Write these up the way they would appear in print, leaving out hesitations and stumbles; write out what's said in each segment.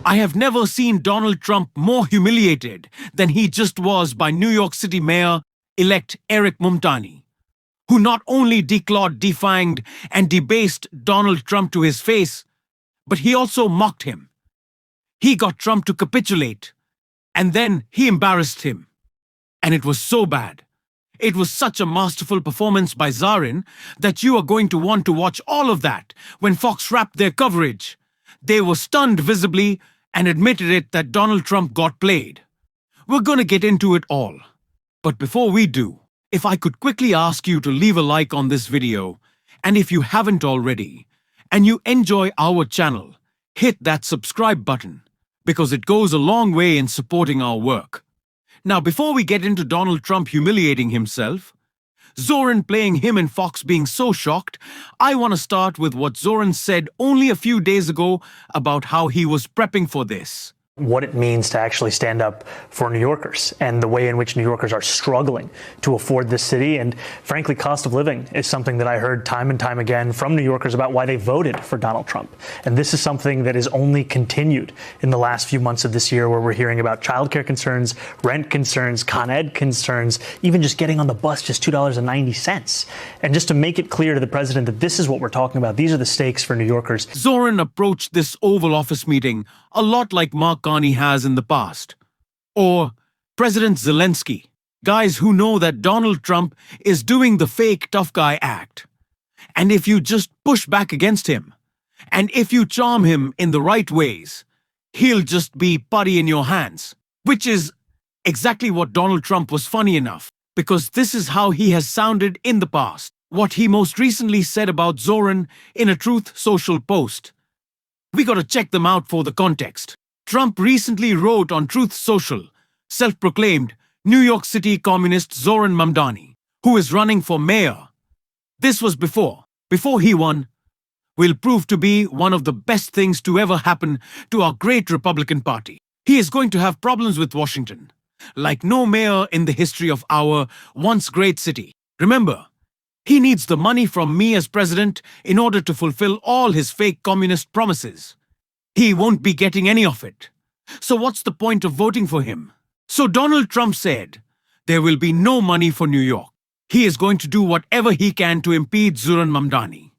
I have never seen Donald Trump more humiliated than he just was by New York City Mayor-elect Eric Mumtani, who not only declawed, defanged, and debased Donald Trump to his face, but he also mocked him. He got Trump to capitulate, and then he embarrassed him. And it was so bad. It was such a masterful performance by ZOHRAN that you are going to want to watch all of that when Fox wrapped their coverage. They were stunned visibly and admitted it that Donald Trump got played. We're going to get into it all. But before we do, if I could quickly ask you to leave a like on this video, and if you haven't already, and you enjoy our channel, hit that subscribe button, because it goes a long way in supporting our work. Now, before we get into Donald Trump humiliating himself, ZOHRAN playing him and Fox being so shocked, I want to start with what ZOHRAN said only a few days ago about how he was prepping for this. What it means to actually stand up for New Yorkers and the way in which New Yorkers are struggling to afford this city. And frankly, cost of living is something that I heard time and time again from New Yorkers about why they voted for Donald Trump. And this is something that is only continued in the last few months of this year, where we're hearing about childcare concerns, rent concerns, Con Ed concerns, even just getting on the bus, just $2.90. And just to make it clear to the president that this is what we're talking about, these are the stakes for New Yorkers. ZOHRAN approached this Oval Office meeting a lot like Mark Carney has in the past, or President Zelensky, guys who know that Donald Trump is doing the fake tough guy act. And if you just push back against him, and if you charm him in the right ways, he'll just be putty in your hands, which is exactly what Donald Trump was, funny enough, because this is how he has sounded in the past. What he most recently said about ZOHRAN in a Truth Social post. We gotta check them out for the context. Trump recently wrote on Truth Social, self-proclaimed New York City communist ZOHRAN Mamdani, who is running for mayor. This was before he won, will prove to be one of the best things to ever happen to our great Republican Party. He is going to have problems with Washington, like no mayor in the history of our once great city. Remember, he needs the money from me as president in order to fulfill all his fake communist promises. He won't be getting any of it. So what's the point of voting for him? So Donald Trump said, there will be no money for New York. He is going to do whatever he can to impede ZOHRAN Mamdani.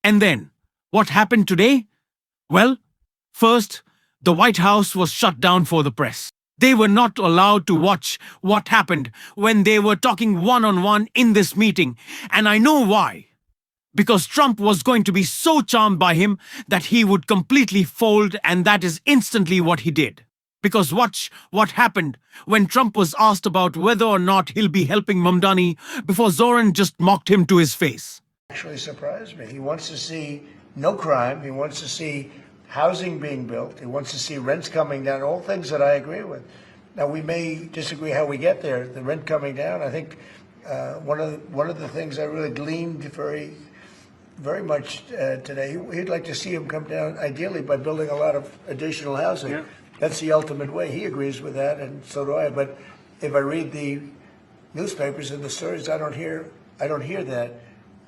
And then, what happened today? Well, first, the White House was shut down for the press. They were not allowed to watch what happened when they were talking one-on-one in this meeting. And I know why. Because Trump was going to be so charmed by him that he would completely fold, and that is instantly what he did. Because watch what happened when Trump was asked about whether or not he'll be helping Mamdani before ZOHRAN just mocked him to his face. Actually surprised me. He wants to see no crime. He wants to see housing being built. He wants to see rents coming down, all things that I agree with. Now, we may disagree how we get there, the rent coming down. I think one of the things I really gleaned very much today, he'd like to see him come down, ideally, by building a lot of additional housing. Yeah. That's the ultimate way. He agrees with that, and so do I. But if I read the newspapers and the stories, I don't hear that.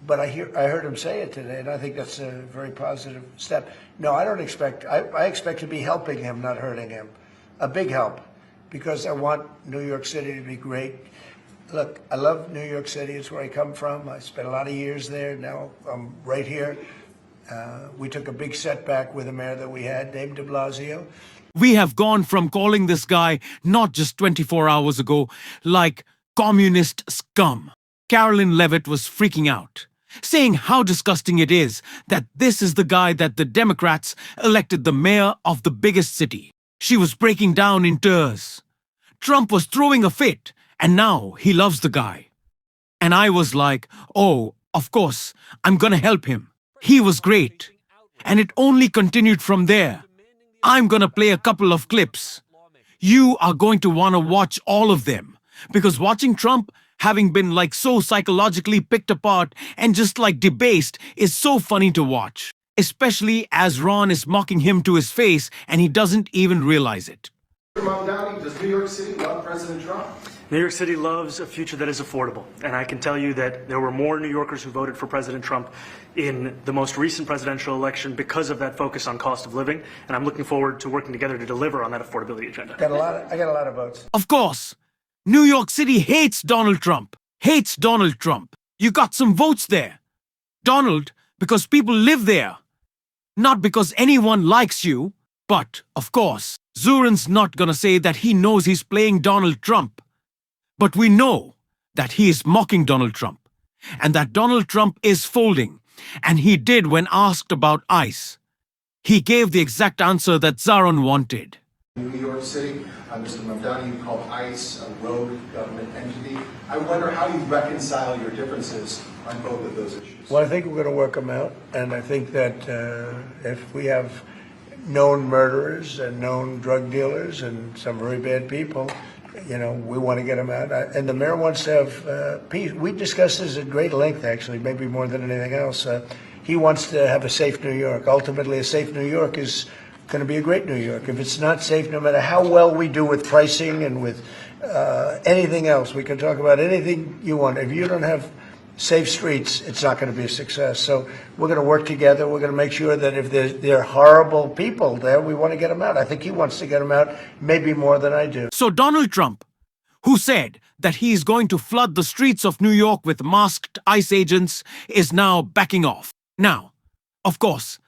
But I heard him say it today, and I think that's a very positive step. No, I don't expect. I expect to be helping him, not hurting him. A big help, because I want New York City to be great. Look, I love New York City. It's where I come from. I spent a lot of years there. Now I'm right here. We took a big setback with the mayor that we had, named de Blasio. We have gone from calling this guy, not just 24 hours ago, like communist scum. Carolyn Levitt was freaking out, saying how disgusting it is that this is the guy that the Democrats elected the mayor of the biggest city. She was breaking down in tears. Trump was throwing a fit. And now he loves the guy. And I was like, oh, of course, I'm gonna help him. He was great. And it only continued from there. I'm gonna play a couple of clips. You are going to wanna watch all of them. Because watching Trump, having been like so psychologically picked apart and just like debased, is so funny to watch. Especially as Ron is mocking him to his face and he doesn't even realize it. Mamdani, does New York City love President Trump? New York City loves a future that is affordable, and I can tell you that there were more New Yorkers who voted for President Trump in the most recent presidential election because of that focus on cost of living, and I'm looking forward to working together to deliver on that affordability agenda. I got a lot of votes. Of course, New York City hates Donald Trump. Hates Donald Trump. You got some votes there. Donald, because people live there. Not because anyone likes you. But, of course, ZOHRAN's not gonna say that he knows he's playing Donald Trump. But we know that he is mocking Donald Trump. And that Donald Trump is folding. And he did when asked about ICE. He gave the exact answer that ZOHRAN wanted. New York City, Mr. Mamdani, you called ICE a rogue government entity. I wonder how you reconcile your differences on both of those issues. Well, I think we're going to work them out, and I think that if we have known murderers and known drug dealers and some very bad people, you know, we want to get them out. And the mayor wants to have peace. We discussed this at great length, actually, maybe more than anything else. He wants to have a safe New York. Ultimately, a safe New York is going to be a great New York. If it's not safe, no matter how well we do with pricing and with anything else, we can talk about anything you want. If you don't have safe streets, it's not going to be a success. So we're going to work together. We're going to make sure that if there are horrible people there, we want to get them out. I think he wants to get them out, maybe more than I do. So Donald Trump, who said that he is going to flood the streets of New York with masked ICE agents, is now backing off. Now, of course,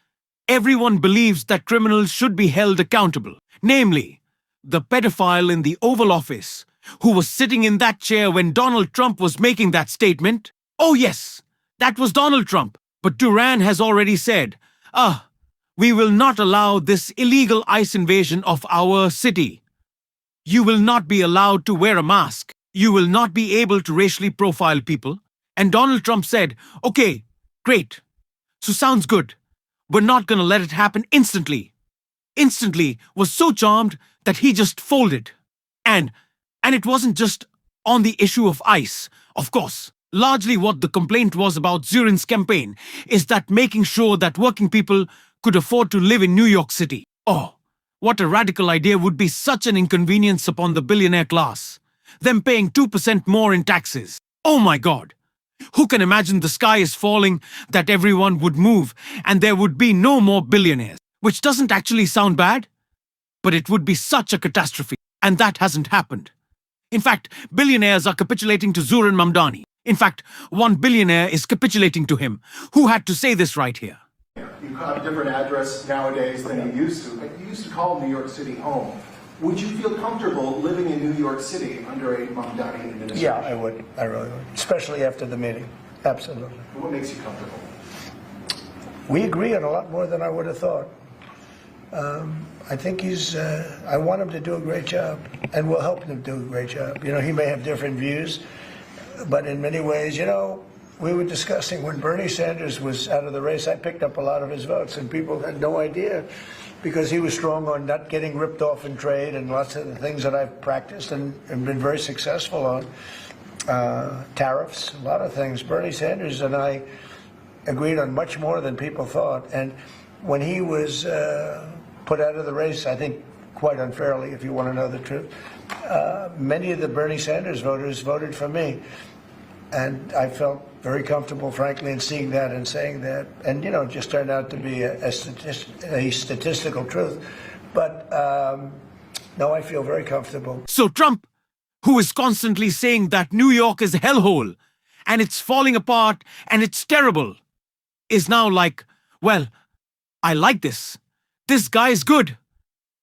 everyone believes that criminals should be held accountable. Namely, the pedophile in the Oval Office, who was sitting in that chair when Donald Trump was making that statement. Oh yes, that was Donald Trump. But ZOHRAN has already said, we will not allow this illegal ICE invasion of our city. You will not be allowed to wear a mask. You will not be able to racially profile people. And Donald Trump said, okay, great. So sounds good. We're not going to let it happen instantly. Instantly was so charmed that he just folded. And it wasn't just on the issue of ICE. Of course, largely what the complaint was about ZOHRAN's campaign is that making sure that working people could afford to live in New York City. Oh, what a radical idea would be such an inconvenience upon the billionaire class. Them paying 2% more in taxes. Oh my God. Who can imagine the sky is falling, that everyone would move, and there would be no more billionaires? Which doesn't actually sound bad, but it would be such a catastrophe, and that hasn't happened. In fact, billionaires are capitulating to ZOHRAN Mamdani. In fact, one billionaire is capitulating to him. Who had to say this right here? You have a different address nowadays than you used to, but you used to call New York City home. Would you feel comfortable living in New York City under a Mamdani administration? Yeah, I would. I really would. Especially after the meeting. Absolutely. What makes you comfortable? We agree on a lot more than I would have thought. I think I want him to do a great job, and we'll help him do a great job. You know, he may have different views, but in many ways, you know, we were discussing when Bernie Sanders was out of the race, I picked up a lot of his votes, and people had no idea because he was strong on not getting ripped off in trade and lots of the things that I've practiced and been very successful on. Tariffs, a lot of things. Bernie Sanders and I agreed on much more than people thought. And when he was put out of the race, I think quite unfairly, if you want to know the truth, many of the Bernie Sanders voters voted for me. And I felt very comfortable, frankly, in seeing that and saying that. And, you know, it just turned out to be a statistical truth. But, no, I feel very comfortable. So Trump, who is constantly saying that New York is a hellhole, and it's falling apart, and it's terrible, is now like, well, I like this. This guy is good.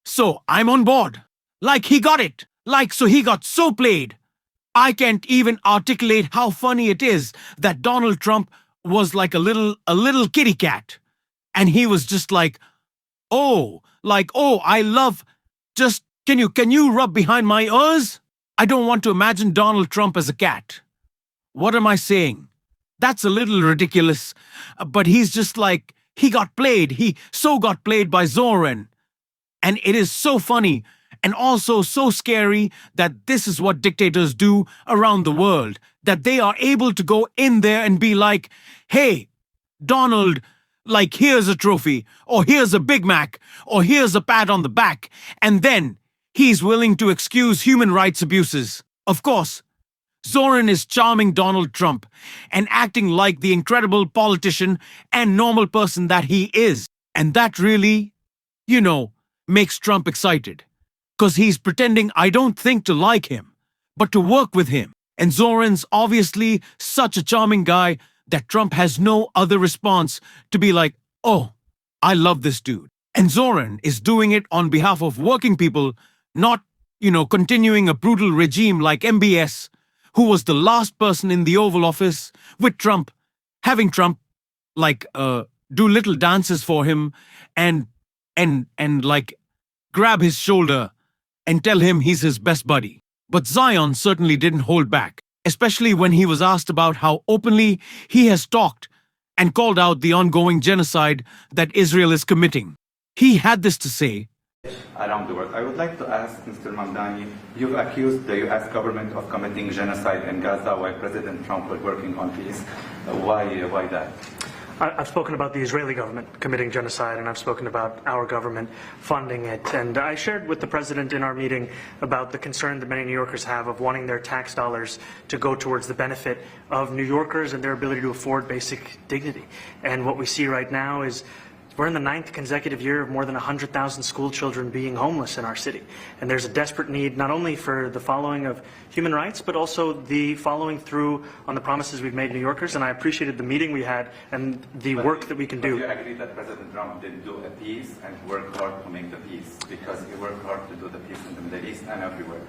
So I'm on board. Like he got it. Like, so he got so played. I can't even articulate how funny it is that Donald Trump was like a little kitty cat. And he was just like, oh, I love, just, can you rub behind my ears? I don't want to imagine Donald Trump as a cat. What am I saying? That's a little ridiculous, but he's just like, he got played. He so got played by ZOHRAN. And it is so funny and also so scary that this is what dictators do around the world, that they are able to go in there and be like, hey, Donald, like, here's a trophy, or here's a Big Mac, or here's a pat on the back, and then he's willing to excuse human rights abuses. Of course, Zohran is charming Donald Trump and acting like the incredible politician and normal person that he is. And that really, makes Trump excited. Because he's pretending I don't think to like him, but to work with him. And Zohran's obviously such a charming guy that Trump has no other response to be like, oh, I love this dude. And Zohran is doing it on behalf of working people, not, continuing a brutal regime like MBS, who was the last person in the Oval Office with Trump, having Trump, do little dances for him and grab his shoulder and tell him he's his best buddy. But Zion certainly didn't hold back, especially when he was asked about how openly he has talked and called out the ongoing genocide that Israel is committing. He had this to say. Around the world. I would like to ask Mr. Mamdani, you've accused the U.S. government of committing genocide in Gaza while President Trump was working on peace. Why that? I've spoken about the Israeli government committing genocide, and I've spoken about our government funding it. And I shared with the president in our meeting about the concern that many New Yorkers have of wanting their tax dollars to go towards the benefit of New Yorkers and their ability to afford basic dignity. And what we see right now is we're in the 9th consecutive year of more than 100,000 school children being homeless in our city. And there's a desperate need not only for the following of human rights, but also the following through on the promises we've made New Yorkers. And I appreciated the meeting we had and the work that we can do. Do you agree that President Trump did do a peace and work hard to make the peace? Because he worked hard to do the peace in the Middle East and everywhere.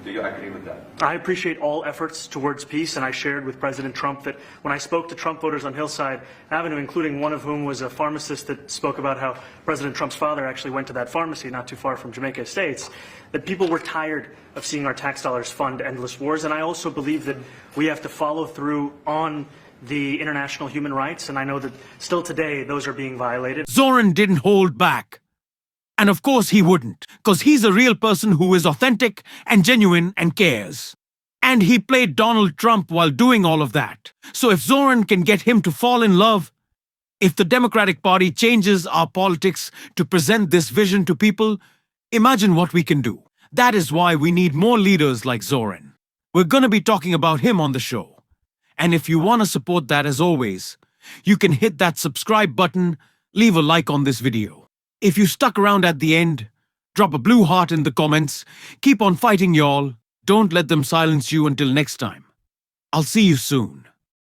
Do you agree with that? I appreciate all efforts towards peace, and I shared with President Trump that when I spoke to Trump voters on Hillside Avenue, including one of whom was a pharmacist that spoke about how President Trump's father actually went to that pharmacy not too far from Jamaica Estates, that people were tired of seeing our tax dollars fund endless wars. And I also believe that we have to follow through on the international human rights, and I know that still today those are being violated. Zohran didn't hold back. And of course he wouldn't, because he's a real person who is authentic and genuine and cares. And he played Donald Trump while doing all of that. So if Zohran can get him to fall in love, if the Democratic Party changes our politics to present this vision to people, imagine what we can do. That is why we need more leaders like Zohran. We're going to be talking about him on the show. And if you want to support that, as always, you can hit that subscribe button, leave a like on this video. If you stuck around at the end, drop a blue heart in the comments. Keep on fighting, y'all. Don't let them silence you until next time. I'll see you soon.